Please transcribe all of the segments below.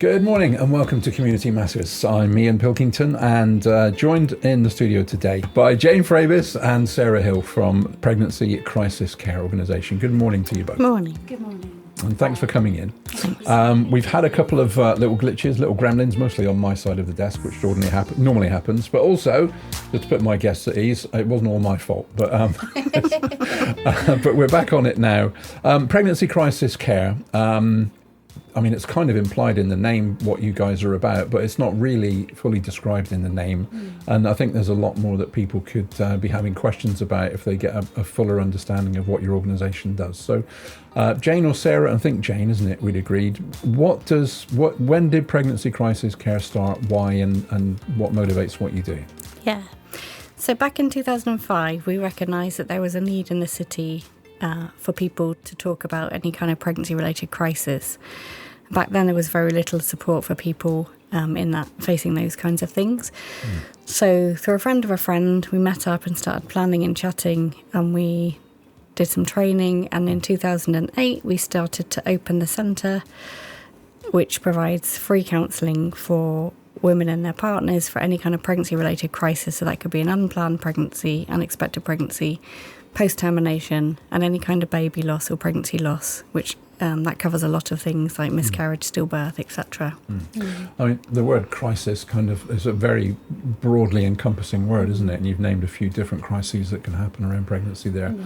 Good morning and welcome to Community Matters. I'm Ian Pilkington and joined in the studio today by Jane Frabis and Sarah Hill from Pregnancy Crisis Care Organisation. Good morning to you both. Morning. Good morning. And thanks for coming in. We've had a couple of little glitches, little gremlins, mostly on my side of the desk, which normally happens. But also, just to put my guests at ease, it wasn't all my fault. But but we're back on it now. Pregnancy Crisis Care. It's kind of implied in the name what you guys are about, but it's not really fully described in the name. And I think there's a lot more that people could be having questions about if they get a fuller understanding of what your organisation does. So Jane or Sarah, I think Jane, isn't it? We'd agreed. When did Pregnancy Crisis Care start? Why and what motivates what you do? Yeah. So back in 2005, we recognised that there was a need in the city for people to talk about any kind of pregnancy-related crisis. Back then, there was very little support for people facing those kinds of things. So through a friend of a friend, we met up and started planning and chatting, and we did some training. And in 2008, we started to open the centre, which provides free counselling for women and their partners for any kind of pregnancy-related crisis. So that could be an unplanned pregnancy, unexpected pregnancy, post-termination, and any kind of baby loss or pregnancy loss, which that covers a lot of things like miscarriage, stillbirth, etc. I mean, the word crisis kind of is a very broadly encompassing word, isn't it? And you've named a few different crises that can happen around pregnancy there.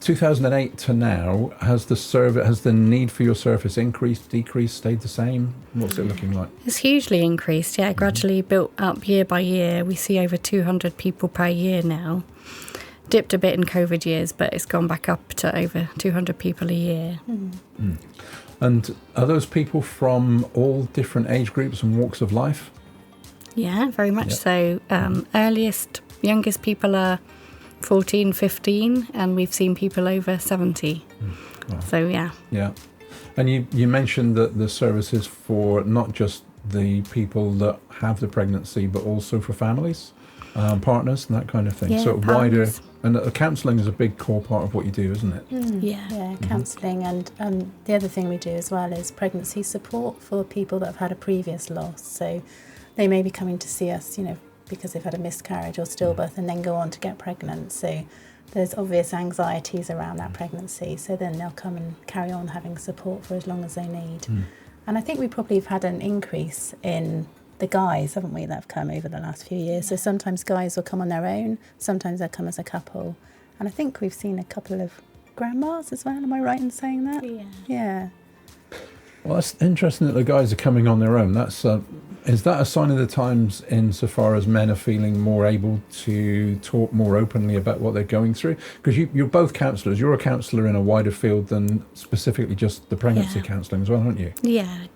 2008 to now, has the need for your service increased, decreased, stayed the same? What's it looking like? It's hugely increased, gradually built up year by year. We see over 200 people per year now. Dipped a bit in COVID years, but it's gone back up to over 200 people a year. And are those people from all different age groups and walks of life? Yeah, very much so. Youngest people are 14, 15, and we've seen people over 70. Wow. So, yeah. Yeah. And you mentioned that the service is for not just the people that have the pregnancy, but also for families, partners and that kind of thing. Yeah, so partners. Wider. And counselling is a big core part of what you do, isn't it? Yeah, counselling. And the other thing we do as well is pregnancy support for people that have had a previous loss. So they may be coming to see us, because they've had a miscarriage or stillbirth and then go on to get pregnant. So there's obvious anxieties around that pregnancy. So then they'll come and carry on having support for as long as they need. And I think we probably have had an increase in the guys, haven't we, that have come over the last few years. So sometimes guys will come on their own, sometimes they'll come as a couple. And I think we've seen a couple of grandmas as well, am I right in saying that? Yeah. Well, that's interesting that the guys are coming on their own. Is that a sign of the times insofar as men are feeling more able to talk more openly about what they're going through? Because you're both counsellors. You're a counsellor in a wider field than specifically just the pregnancy counselling as well, aren't you? Yeah.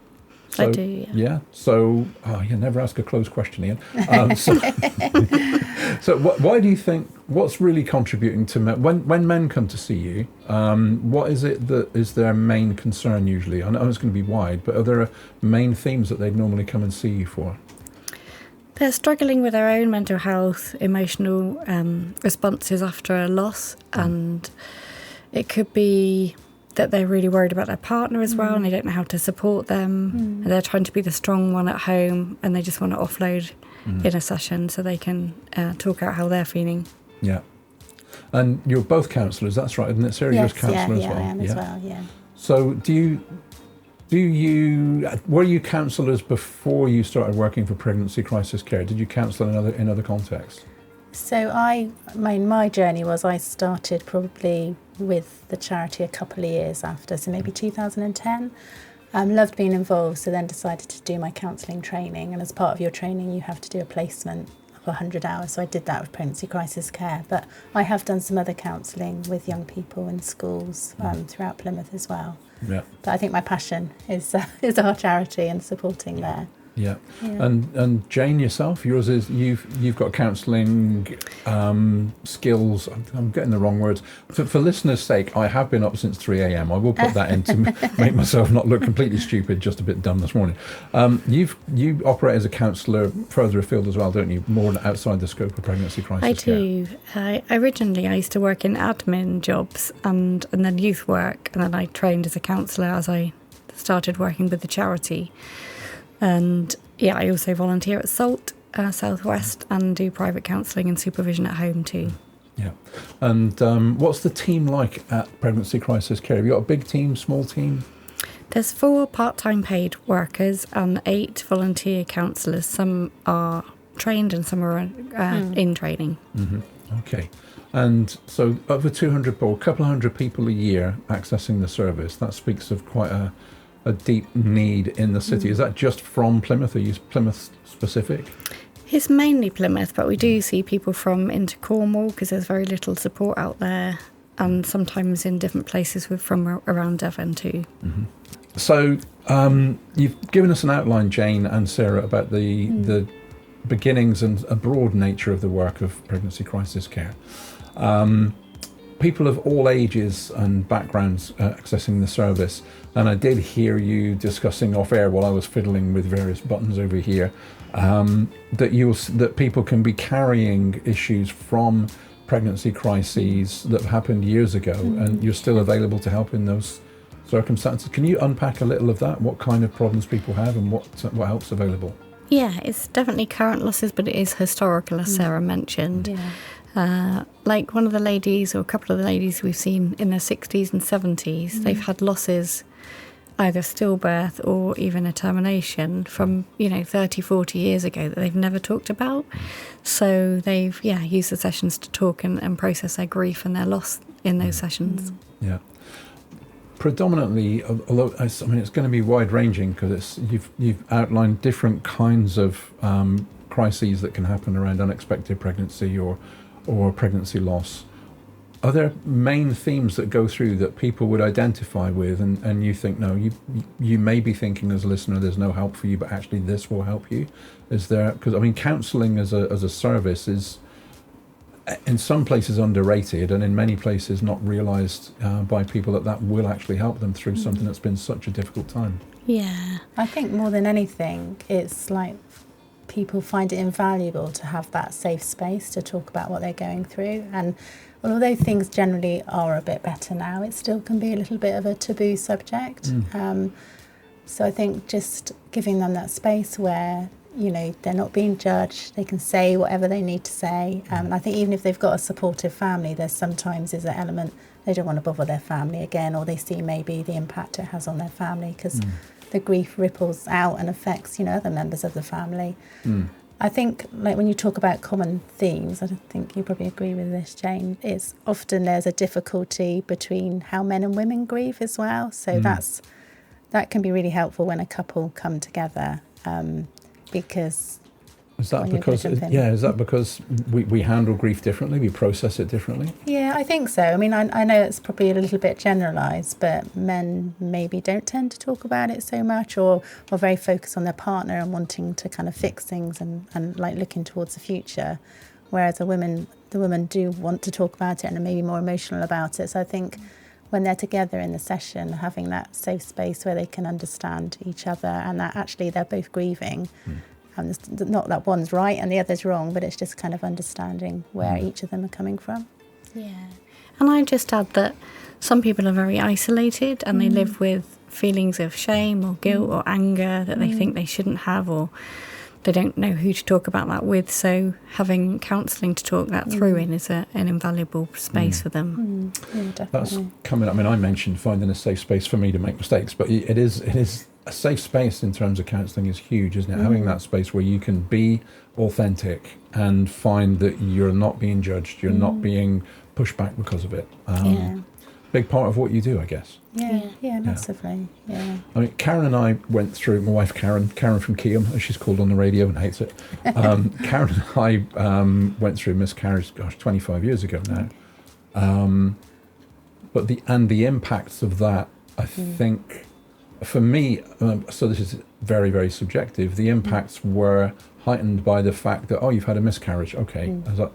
So, I do, yeah. So, you never ask a closed question, Ian. So why do you think, what's really contributing to men, when men come to see you, what is it that is their main concern usually? I know it's going to be wide, but are there main themes that they'd normally come and see you for? They're struggling with their own mental health, emotional responses after a loss, and it could be that they're really worried about their partner as well, and they don't know how to support them. And they're trying to be the strong one at home, and they just want to offload in a session so they can talk out how they're feeling. Yeah. And you're both counsellors, that's right, isn't it, Sarah? Yes, you're a counsellor as well. I am as well, yeah. So were you counsellors before you started working for Pregnancy Crisis Care? Did you counsel in other contexts? So my journey was I started probably with the charity a couple of years after, so maybe 2010. Loved being involved, so then decided to do my counselling training. And as part of your training, you have to do a placement of 100 hours. So I did that with Pregnancy Crisis Care. But I have done some other counselling with young people in schools throughout Plymouth as well. Yeah. But I think my passion is our charity and supporting there. Yeah. And Jane, yourself, yours is you've got counselling skills. I'm getting the wrong words. For listeners' sake, I have been up since 3 a.m. I will put that in to make myself not look completely stupid, just a bit dumb this morning. You operate as a counsellor further afield as well, don't you? More outside the scope of pregnancy crisis I do. Originally, I used to work in admin jobs and then youth work, and then I trained as a counsellor as I started working with the charity. And yeah, I also volunteer at SALT, Southwest, and do private counselling and supervision at home too. Yeah. And what's the team like at Pregnancy Crisis Care? Have you got a big team, small team? There's 4 part-time paid workers and 8 volunteer counsellors. Some are trained and some are in training. Mm-hmm. Okay. And so over 200 or a couple of hundred people a year accessing the service. That speaks of quite a deep need in the city. Is that just from Plymouth? Are you Plymouth specific? It's mainly Plymouth, but we do see people from into Cornwall because there's very little support out there, and sometimes in different places from around Devon too. Mm-hmm. So you've given us an outline, Jane and Sarah, about the beginnings and a broad nature of the work of pregnancy crisis care. People of all ages and backgrounds accessing the service, and I did hear you discussing off air while I was fiddling with various buttons over here, that people can be carrying issues from pregnancy crises that happened years ago, and you're still available to help in those circumstances. Can you unpack a little of that? What kind of problems people have and what help's available? Yeah, it's definitely current losses, but it is historical, as Sarah mentioned. Yeah. Like one of the ladies, or a couple of the ladies we've seen in their 60s and 70s, they've had losses, either stillbirth or even a termination from, 30, 40 years ago that they've never talked about. So they've, used the sessions to talk and process their grief and their loss in those sessions. Yeah. Predominantly, although it's going to be wide-ranging because you've outlined different kinds of crises that can happen around unexpected pregnancy or pregnancy loss. Are there main themes that go through that people would identify with, and you think, no, you may be thinking as a listener, there's no help for you, but actually this will help you? Is there? Because counselling as a service is, in some places, underrated, and in many places not realised by people that will actually help them through something that's been such a difficult time. Yeah. I think more than anything, it's like people find it invaluable to have that safe space to talk about what they're going through. And although things generally are a bit better now, it still can be a little bit of a taboo subject. So I think just giving them that space where, they're not being judged, they can say whatever they need to say. And I think even if they've got a supportive family, there's sometimes is an element they don't want to bother their family again, or they see maybe the impact it has on their family because the grief ripples out and affects, other members of the family. I think, like when you talk about common themes, I think you probably agree with this, Jane, it's often there's a difficulty between how men and women grieve as well. So that can be really helpful when a couple come together, because... Is that because we handle grief differently, we process it differently? Yeah, I think so. I know it's probably a little bit generalised, but men maybe don't tend to talk about it so much, or are very focused on their partner and wanting to kind of fix things and like looking towards the future, whereas the women do want to talk about it and are maybe more emotional about it. So I think when they're together in the session, having that safe space where they can understand each other and that actually they're both grieving. It's not that one's right and the other's wrong, but it's just kind of understanding where each of them are coming from. Yeah. And I just add that some people are very isolated and they live with feelings of shame or guilt or anger that they think they shouldn't have, or they don't know who to talk about that with. So having counselling to talk that through in is an invaluable space for them. Yeah, definitely. That's coming up. I mentioned finding a safe space for me to make mistakes, but it is a safe space in terms of counselling is huge, isn't it? Having that space where you can be authentic and find that you're not being judged, you're not being pushed back because of it. Big part of what you do, I guess. Yeah, massively. Yeah. Karen and I went through, my wife Karen from Keam, as she's called on the radio and hates it. Karen and I went through miscarriage, 25 years ago now. But the impacts of that, I think, for me, so this is very, very subjective, the impacts were heightened by the fact that, you've had a miscarriage. Okay. I was like,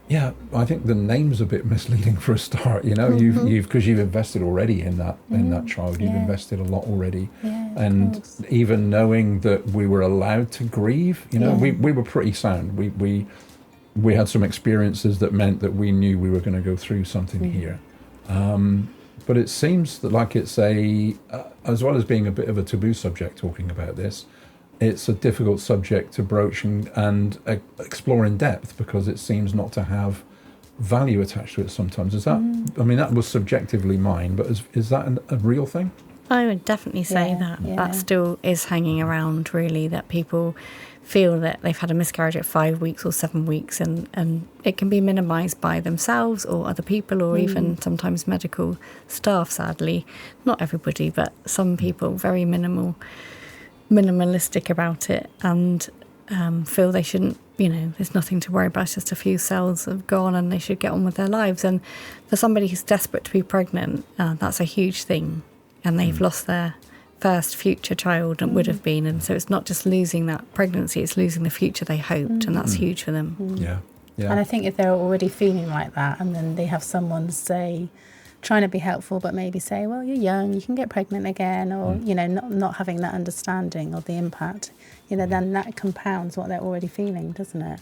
yeah, I think the name's a bit misleading for a start, because you've invested already in that child. You've invested a lot already. And even knowing that we were allowed to grieve, we were pretty sound. We had some experiences that meant that we knew we were going to go through something here. But it seems that like it's as well as being a bit of a taboo subject talking about this, it's a difficult subject to broach and explore in depth because it seems not to have value attached to it sometimes. Is that, I mean, that was subjectively mine, but is that a real thing? I would definitely say that still is hanging around, really, that people feel that they've had a miscarriage at 5 weeks or 7 weeks, and it can be minimised by themselves or other people or even sometimes medical staff, sadly. Not everybody, but some people, very minimalistic about it, and feel they shouldn't, there's nothing to worry about, it's just a few cells have gone and they should get on with their lives. And for somebody who's desperate to be pregnant, that's a huge thing. And they've lost their first future child and would have been. And so it's not just losing that pregnancy, it's losing the future they hoped. And that's huge for them. Yeah. And I think if they're already feeling like that and then they have someone say, trying to be helpful, but maybe say, well, you're young, you can get pregnant again, or, not having that understanding of the impact, then that compounds what they're already feeling, doesn't it?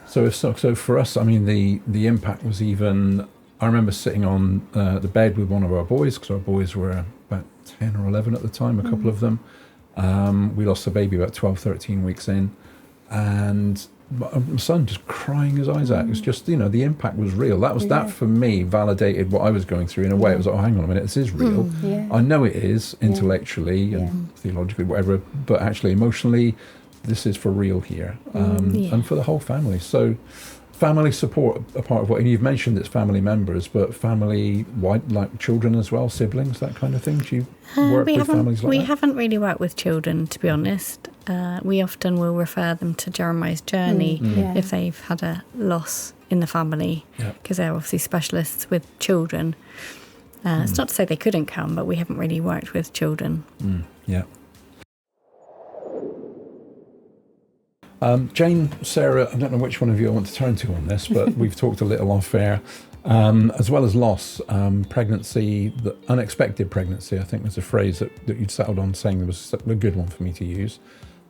So for us, I mean, the impact was even, I remember sitting on the bed with one of our boys, because our boys were about 10 or 11 at the time, a couple of them. We lost the baby about 12, 13 weeks in, and my son just crying his eyes out. It was just, the impact was real. That for me validated what I was going through in a way. It was like, oh, hang on a minute, this is real. I know it is intellectually and theologically, whatever, but actually emotionally, this is for real here, and for the whole family. So family support, a part of what, and you've mentioned it's family members, but family, like children as well, siblings, that kind of thing. Do you work with families like that? We haven't really worked with children, to be honest. We often will refer them to Jeremiah's Journey if they've had a loss in the family, because they're obviously specialists with children. It's not to say they couldn't come, but we haven't really worked with children. Jane, Sarah, I don't know which one of you I want to turn to on this, but we've talked a little off air, as well as loss, pregnancy, the unexpected pregnancy, I think was a phrase that you'd settled on saying there was a good one for me to use.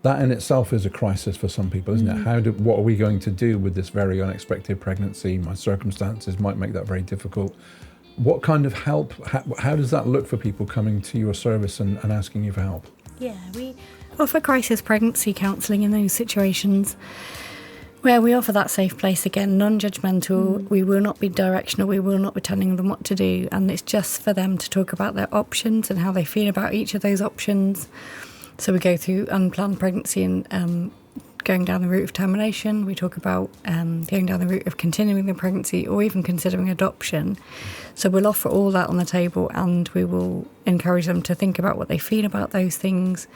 That in itself is a crisis for some people, isn't it? What are we going to do with this very unexpected pregnancy? My circumstances might make that very difficult. What kind of help, how does that look for people coming to your service and asking you for help? Yeah, we offer crisis pregnancy counselling in those situations where we offer that safe place, again, non-judgmental. We will not be directional, we will not be telling them what to do, and it's just for them to talk about their options and how they feel about each of those options. So we go through unplanned pregnancy and going down the route of termination. We talk about going down the route of continuing the pregnancy or even considering adoption. So we'll offer all that on the table, and we will encourage them to think about what they feel about those things.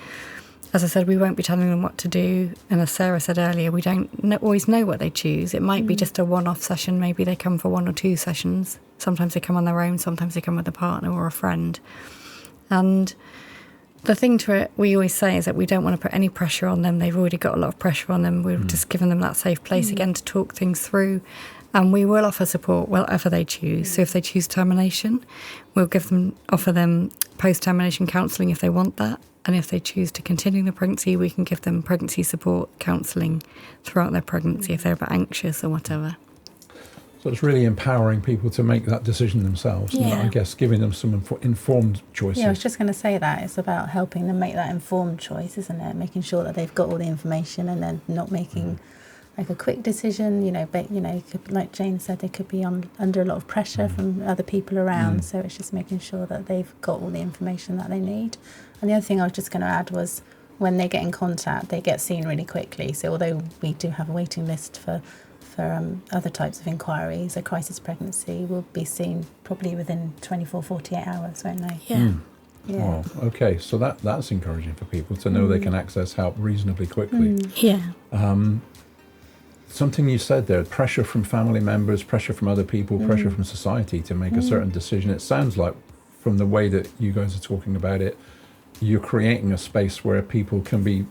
As I said, we won't be telling them what to do. And as Sarah said earlier, we don't always know what they choose. It might be just a one-off session. Maybe they come for 1 or 2 sessions. Sometimes they come on their own. Sometimes they come with a partner or a friend. And the thing we always say is that we don't want to put any pressure on them. They've already got a lot of pressure on them. We've just given them that safe place again to talk things through. And we will offer support whatever they choose. So if they choose termination, we'll offer them post-termination counselling if they want that. And if they choose to continue the pregnancy, we can give them pregnancy support counselling throughout their pregnancy if they're a bit anxious or whatever. So it's really empowering people to make that decision themselves. Yeah. I guess giving them some informed choices. Yeah, I was just going to say that. It's about helping them make that informed choice, isn't it? Making sure that they've got all the information and then not making like a quick decision. But like Jane said, they could be under a lot of pressure from other people around. So it's just making sure that they've got all the information that they need. And the other thing I was just going to add was when they get in contact, they get seen really quickly. So although we do have a waiting list for other types of inquiries, a crisis pregnancy will be seen probably within 24, 48 hours, won't they? Yeah. Oh, okay, so that's encouraging for people to know they can access help reasonably quickly. Yeah. Something you said there, pressure from family members, pressure from other people, pressure from society to make a certain decision. It sounds like, from the way that you guys are talking about it, you're creating a space where people can be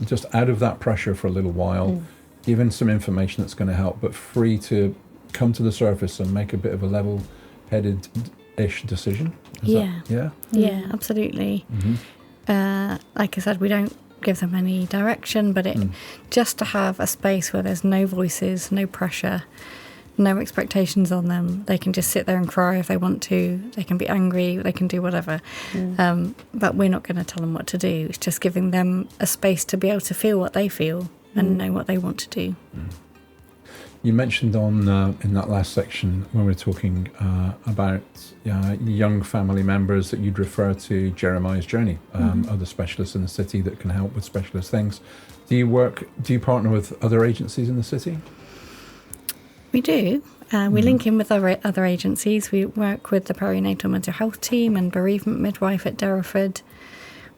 just out of that pressure for a little while, given some information that's going to help, but free to come to the surface and make a bit of a level-headed-ish decision. Yeah, absolutely. Like I said, we don't give them any direction, but just to have a space where there's no voices, no pressure, no expectations on them. They can just sit there and cry if they want to. They can be angry. They can do whatever. But we're not going to tell them what to do. It's just giving them a space to be able to feel what they feel and know what they want to do. You mentioned in that last section when we were talking about young family members that you'd refer to Jeremiah's Journey, other specialists in the city that can help with specialist things. Do you partner with other agencies in the city? We do. We link in with other agencies. We work with the perinatal mental health team and bereavement midwife at Derriford.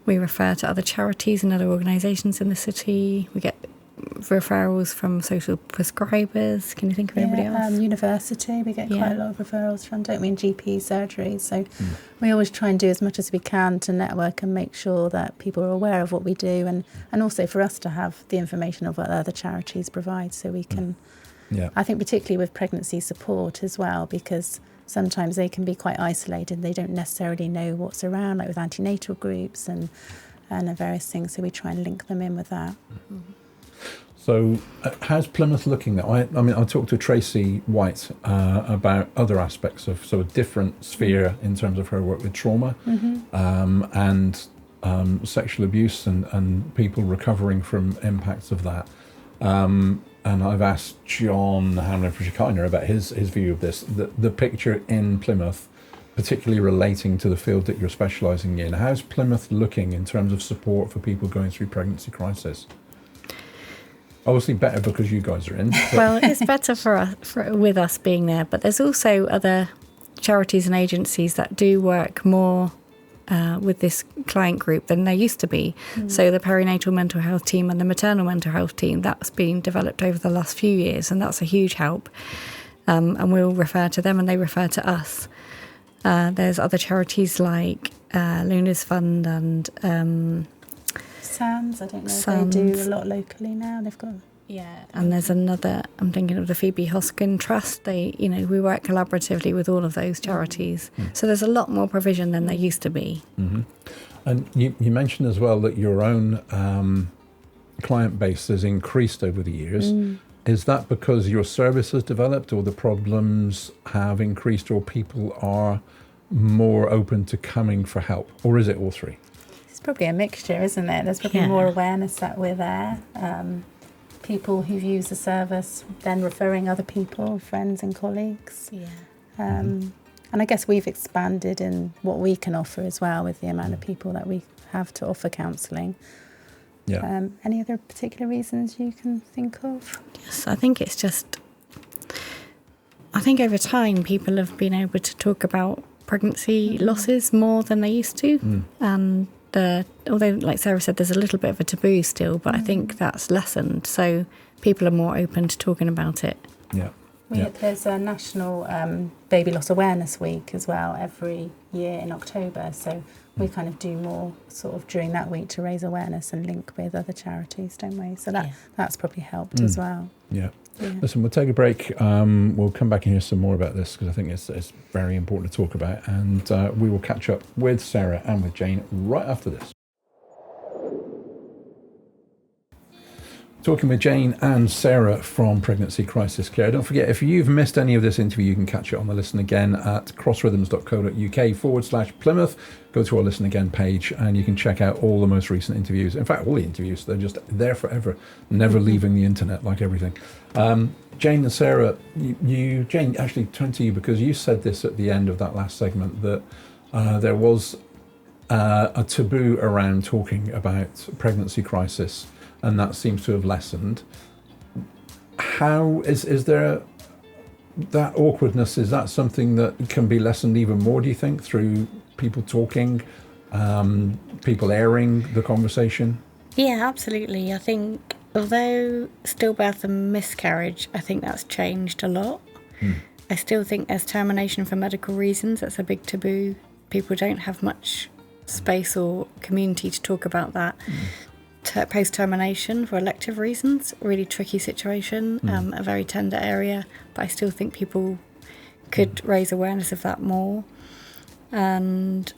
We refer to other charities and other organisations in the city. We get referrals from social prescribers. Can you think of anybody else? University, we get quite a lot of referrals from, don't we, in GP surgeries. So we always try and do as much as we can to network and make sure that people are aware of what we do, and also for us to have the information of what other charities provide, so we can... I think particularly with pregnancy support as well, because sometimes they can be quite isolated. They don't necessarily know what's around, like with antenatal groups and various things. So we try and link them in with that. So how's Plymouth looking at? I talked to Tracy White about other aspects of a different sphere in terms of her work with trauma and sexual abuse and people recovering from impacts of that. And I've asked John Hamlin-Frischkiner about his view of this, the picture in Plymouth, particularly relating to the field that you're specialising in. How's Plymouth looking in terms of support for people going through pregnancy crisis? Obviously better because you guys are in. Well, it's better with us being there, but there's also other charities and agencies that do work more with this client group than there used to be. So the perinatal mental health team and the maternal mental health team, that's been developed over the last few years, and that's a huge help. And we'll refer to them and they refer to us. There's other charities like Luna's Fund and... SANS, I don't know if they do a lot locally now. They've got... and there's another, I'm thinking of the Phoebe Hoskin Trust. We work collaboratively with all of those charities. So there's a lot more provision than there used to be. And you mentioned as well that your own client base has increased over the years. Is that because your service has developed, or the problems have increased, or people are more open to coming for help, or is it all three? It's probably a mixture, isn't it? There's probably more awareness that we're there. People who've used the service then referring other people, friends and colleagues. And I guess we've expanded in what we can offer as well with the amount of people that we have to offer counselling. Any other particular reasons you can think of? Yes, I think it's just... I think over time people have been able to talk about pregnancy losses more than they used to. And although, like Sarah said, there's a little bit of a taboo still, but I think that's lessened. So people are more open to talking about it. There's a National Baby Loss Awareness Week as well every year in October. So we kind of do more sort of during that week to raise awareness and link with other charities, don't we? So that's probably helped as well. Listen, we'll take a break. We'll come back and hear some more about this because I think it's very important to talk about. And we will catch up with Sarah and with Jane right after this. Talking with Jane and Sarah from Pregnancy Crisis Care. Don't forget, if you've missed any of this interview, you can catch it on the Listen Again at crossrhythms.co.uk/Plymouth. Go to our Listen Again page and you can check out all the most recent interviews. In fact, all the interviews, they're just there forever, never leaving the internet like everything. Jane and Sarah, Jane, actually turn to you because you said this at the end of that last segment that there was a taboo around talking about pregnancy crisis, and that seems to have lessened. How is there that awkwardness? Is that something that can be lessened even more, do you think, through people talking, people airing the conversation? Yeah, absolutely. I think although stillbirth and miscarriage, I think that's changed a lot. I still think there's termination for medical reasons. That's a big taboo. People don't have much space or community to talk about that. Post-termination for elective reasons, really tricky situation, a very tender area, but I still think people could raise awareness of that more. And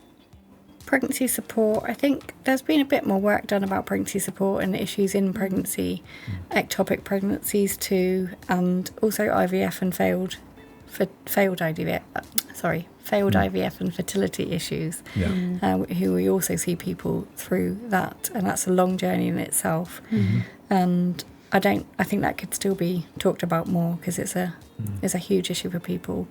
Pregnancy support, I think there's been a bit more work done about pregnancy support and issues in pregnancy, ectopic pregnancies too, and also IVF and failed IVF and fertility issues, who we also see people through that, and that's a long journey in itself. And I think that could still be talked about more because it's a huge issue for people.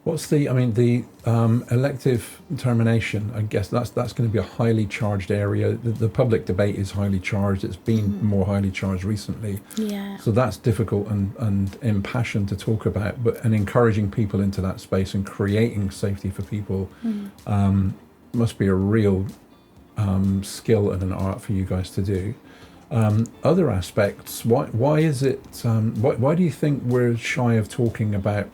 What's the elective termination? I guess that's going to be a highly charged area. The public debate is highly charged. It's been more highly charged recently. Yeah. So that's difficult and impassioned to talk about. And encouraging people into that space and creating safety for people must be a real skill and an art for you guys to do. Other aspects. Why is it? Why do you think we're shy of talking about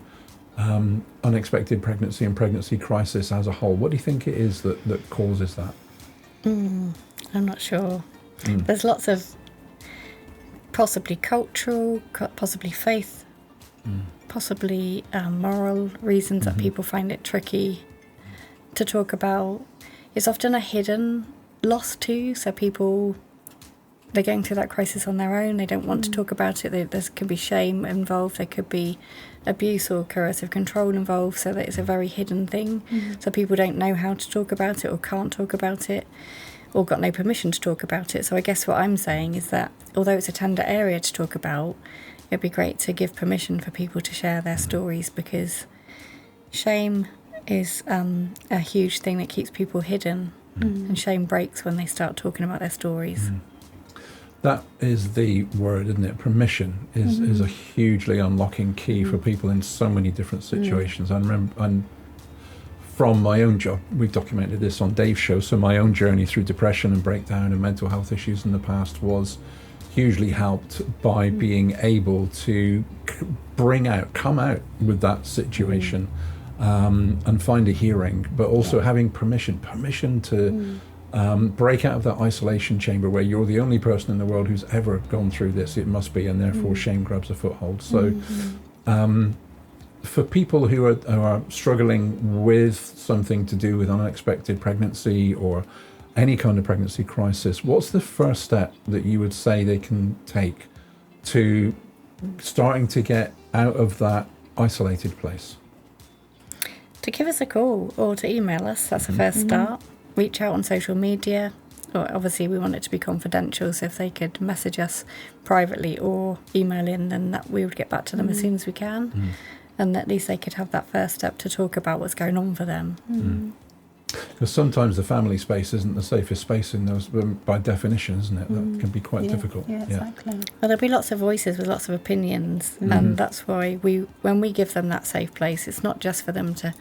unexpected pregnancy and pregnancy crisis as a whole? What do you think it is that causes that? I'm not sure. There's lots of possibly cultural, possibly faith, possibly moral reasons that people find it tricky to talk about. It's often a hidden loss too, so they're going through that crisis on their own. They don't want to talk about it. There could be shame involved. There could be abuse or coercive control involved, so that it's a very hidden thing. So people don't know how to talk about it or can't talk about it or got no permission to talk about it. So I guess what I'm saying is that although it's a tender area to talk about, it'd be great to give permission for people to share their stories, because shame is a huge thing that keeps people hidden, and shame breaks when they start talking about their stories. That is the word, isn't it? Permission is a hugely unlocking key for people in so many different situations. I remember, and from my own job, we've documented this on Dave's show, so my own journey through depression and breakdown and mental health issues in the past was hugely helped by being able to come out with that situation and find a hearing, but also having permission to break out of that isolation chamber where you're the only person in the world who's ever gone through this, it must be, and therefore shame grabs a foothold. So for people who are struggling with something to do with unexpected pregnancy or any kind of pregnancy crisis, what's the first step that you would say they can take to starting to get out of that isolated place? To give us a call or to email us, that's the first start. Reach out on social media, or obviously we want it to be confidential, so if they could message us privately or email in, then that we would get back to them as soon as we can, and at least they could have that first step to talk about what's going on for them. Because sometimes the family space isn't the safest space in those, by definition, isn't it? That can be quite difficult. Yeah, exactly. Well, there'll be lots of voices with lots of opinions, and that's why when we give them that safe place, it's not just for them to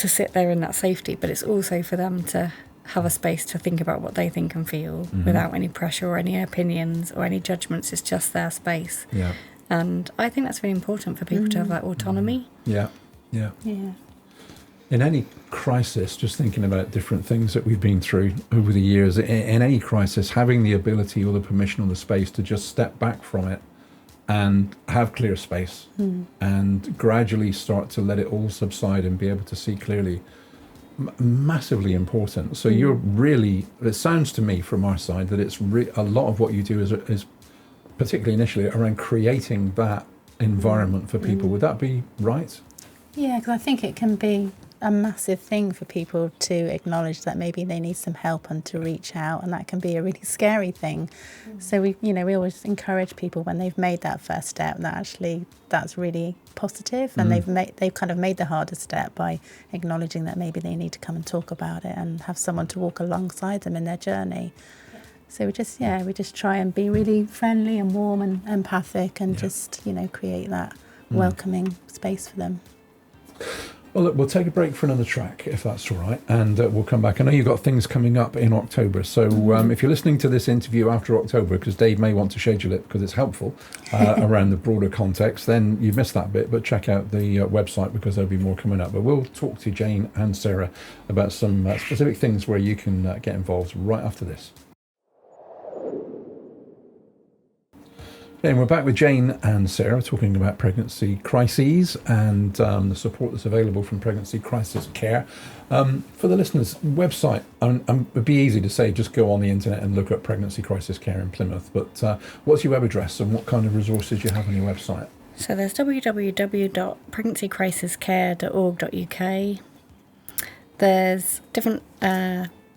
sit there in that safety, but it's also for them to have a space to think about what they think and feel without any pressure or any opinions or any judgments. It's just their space. Yeah. And I think that's really important for people to have that autonomy. Yeah. In any crisis, just thinking about different things that we've been through over the years, in any crisis, having the ability or the permission or the space to just step back from it and have clear space and gradually start to let it all subside and be able to see clearly, massively important. So you're really, it sounds to me from our side that it's a lot of what you do is particularly initially around creating that environment for people. Would that be right? Yeah, because I think it can be a massive thing for people to acknowledge that maybe they need some help and to reach out, and that can be a really scary thing. So we always encourage people when they've made that first step that actually that's really positive, and they've kind of made the hardest step by acknowledging that maybe they need to come and talk about it and have someone to walk alongside them in their journey. So we just try and be really friendly and warm and empathic and just create that welcoming space for them. Well, look, we'll take a break for another track, if that's all right, and we'll come back. I know you've got things coming up in October, so if you're listening to this interview after October, because Dave may want to schedule it because it's helpful around the broader context, then you've missed that bit, but check out the website because there'll be more coming up. But we'll talk to Jane and Sarah about some specific things where you can get involved right after this. And we're back with Jane and Sarah talking about pregnancy crises and the support that's available from Pregnancy Crisis Care. For the listeners, website, it'd be easy to say just go on the internet and look up Pregnancy Crisis Care in Plymouth, but what's your web address and what kind of resources do you have on your website? So there's www.pregnancycrisiscare.org.uk. There's different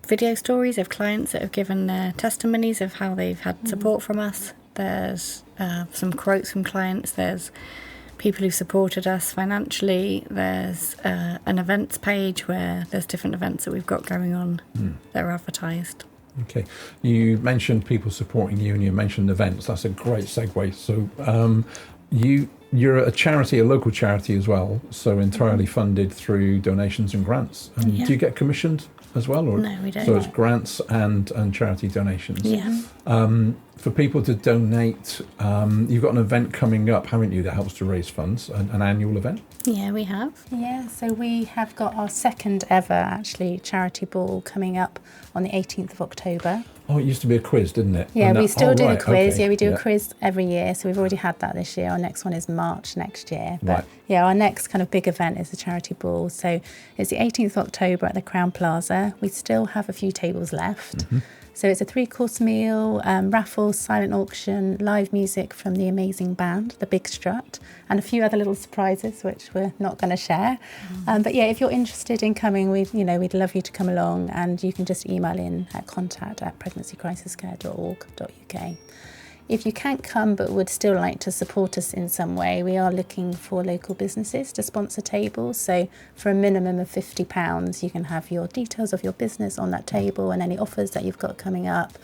video stories of clients that have given their testimonies of how they've had support from us. There's some quotes from clients. There's people who supported us financially. There's an events page where there's different events that we've got going on that are advertised. Okay. You mentioned people supporting you and you mentioned events. That's a great segue. So you're a charity, a local charity as well, so entirely funded through donations and grants. And do you get commissioned as well? Or? No, we don't. So it's grants and charity donations. Yeah. For people to donate, you've got an event coming up, haven't you, that helps to raise funds, an annual event? Yeah, we have. Yeah, so we have got our second ever, actually, charity ball coming up on the 18th of October. Oh, it used to be a quiz, didn't it? Yeah, we still do right, the quiz. okay. Yeah, we do a quiz every year. So we've already had that this year. Our next one is March next year. But Right. yeah, our next kind of big event is the charity ball. So it's the 18th of October at the Crown Plaza. We still have a few tables left. So it's a 3-course meal, raffle, silent auction, live music from the amazing band, the Big Strut, and a few other little surprises which we're not going to share. But yeah, if you're interested in coming, we'd love you to come along, and you can just email in at contact@pregnancycrisiscare.org.uk. If you can't come but would still like to support us in some way, we are looking for local businesses to sponsor tables. So for a minimum of £50, you can have your details of your business on that table and any offers that you've got coming up.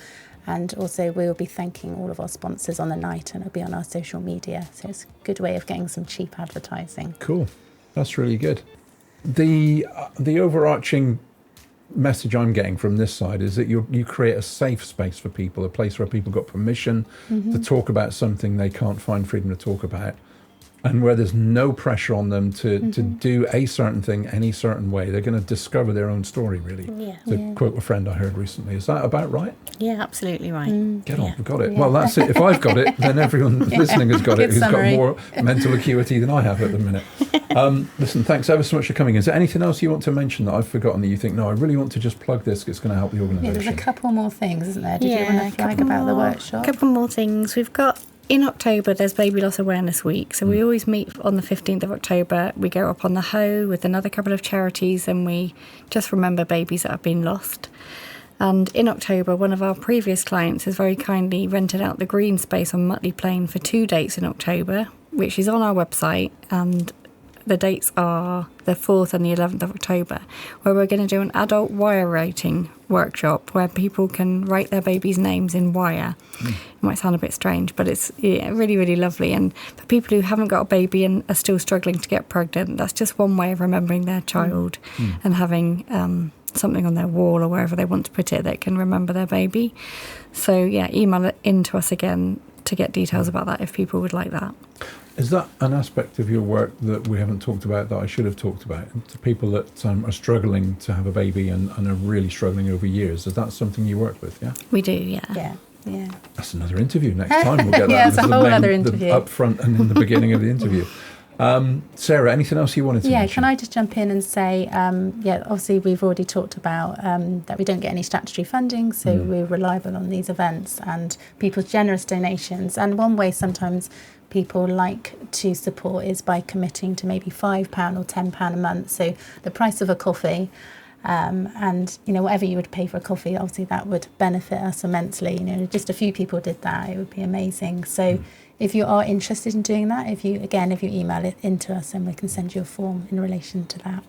And also we'll be thanking all of our sponsors on the night, and it'll be on our social media. So it's a good way of getting some cheap advertising. Cool. That's really good. The overarching message I'm getting from this side is that you create a safe space for people, a place where people got permission to talk about something they can't find freedom to talk about, and where there's no pressure on them to do a certain thing any certain way. They're going to discover their own story, really. Yeah. To quote a friend I heard recently. Is that about right? Yeah, absolutely right. Get on, Yeah. we've got it. Yeah. Well, that's it. If I've got it, then everyone listening has got it, Good who's summary. got more mental acuity than I have at the minute. Listen, thanks ever so much for coming. Is there anything else you want to mention that I've forgotten that you think, no, I really want to just plug this, it's going to help the Yeah, organisation? there's a couple more things, isn't there? Did you want to flag about the workshop? A couple more things. We've got, in October, there's Baby Loss Awareness Week. So we always meet on the 15th of October. We go up on the Hoe with another couple of charities, and we just remember babies that have been lost. And in October, one of our previous clients has very kindly rented out the green space on Mutley Plain for 2 dates in October, which is on our website. And the dates are the 4th and the 11th of October, where we're going to do an adult wire writing workshop where people can write their baby's names in wire. It might sound a bit strange, but it's really, really lovely. And for people who haven't got a baby and are still struggling to get pregnant, that's just one way of remembering their child and having something on their wall or wherever they want to put it that can remember their baby. So yeah, email it in to us again to get details about that if people would like that. Is that an aspect of your work that we haven't talked about that I should have talked about? To people that are struggling to have a baby and are really struggling over years, is that something you work with, yeah? We do, yeah. Yeah, yeah. That's another interview next time. We'll get that. Yeah, it's a as the whole main- other the interview. up front and in the beginning of the interview. Sarah, anything else you wanted to Yeah, mention? can I just jump in and say, obviously we've already talked about that we don't get any statutory funding, so we're reliable on these events and people's generous donations. And one way sometimes people like to support is by committing to maybe £5 or £10 a month. So the price of a coffee. And whatever you would pay for a coffee, obviously that would benefit us immensely. Just a few people did that, it would be amazing. So if you are interested in doing that, if you email it into us, and we can send you a form in relation to that.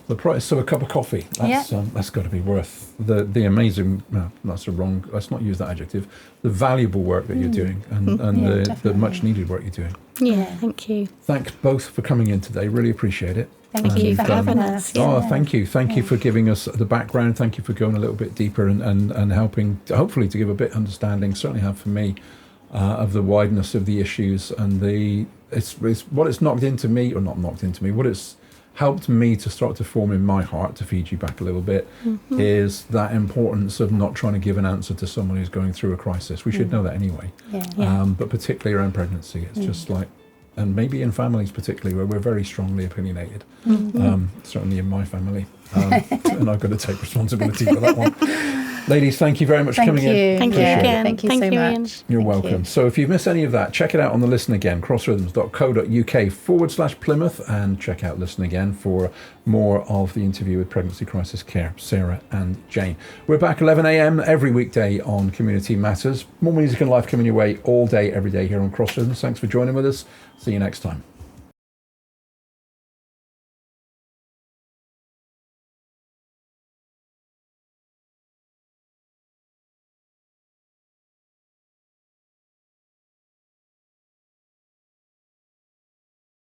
The price of a cup of coffee, that's got to be worth the amazing, let's not use that adjective, the valuable work that you're doing and the definitely. much needed work you're doing. Yeah, thank you. Thanks both for coming in today, really appreciate it. Thank you for having us. Oh, Yeah. thank you for giving us the background, thank you for going a little bit deeper and helping hopefully to give a bit of understanding, certainly have for me, of the wideness of the issues and it's what it's knocked into me, or not knocked into me, what it's helped me to start to form in my heart, to feed you back a little bit, is that importance of not trying to give an answer to someone who's going through a crisis. We should know that anyway. But particularly around pregnancy, it's just like, and maybe in families particularly where we're very strongly opinionated, certainly in my family, and I've got to take responsibility for that one. Ladies, thank you very much for coming in. Thank you again. Thank you so much. You're welcome. So if you've missed any of that, check it out on the Listen Again, crossrhythms.co.uk/Plymouth, and check out Listen Again for more of the interview with Pregnancy Crisis Care, Sarah and Jane. We're back 11 a.m. every weekday on Community Matters. More music and life coming your way all day, every day here on Cross Rhythms. Thanks for joining with us. See you next time.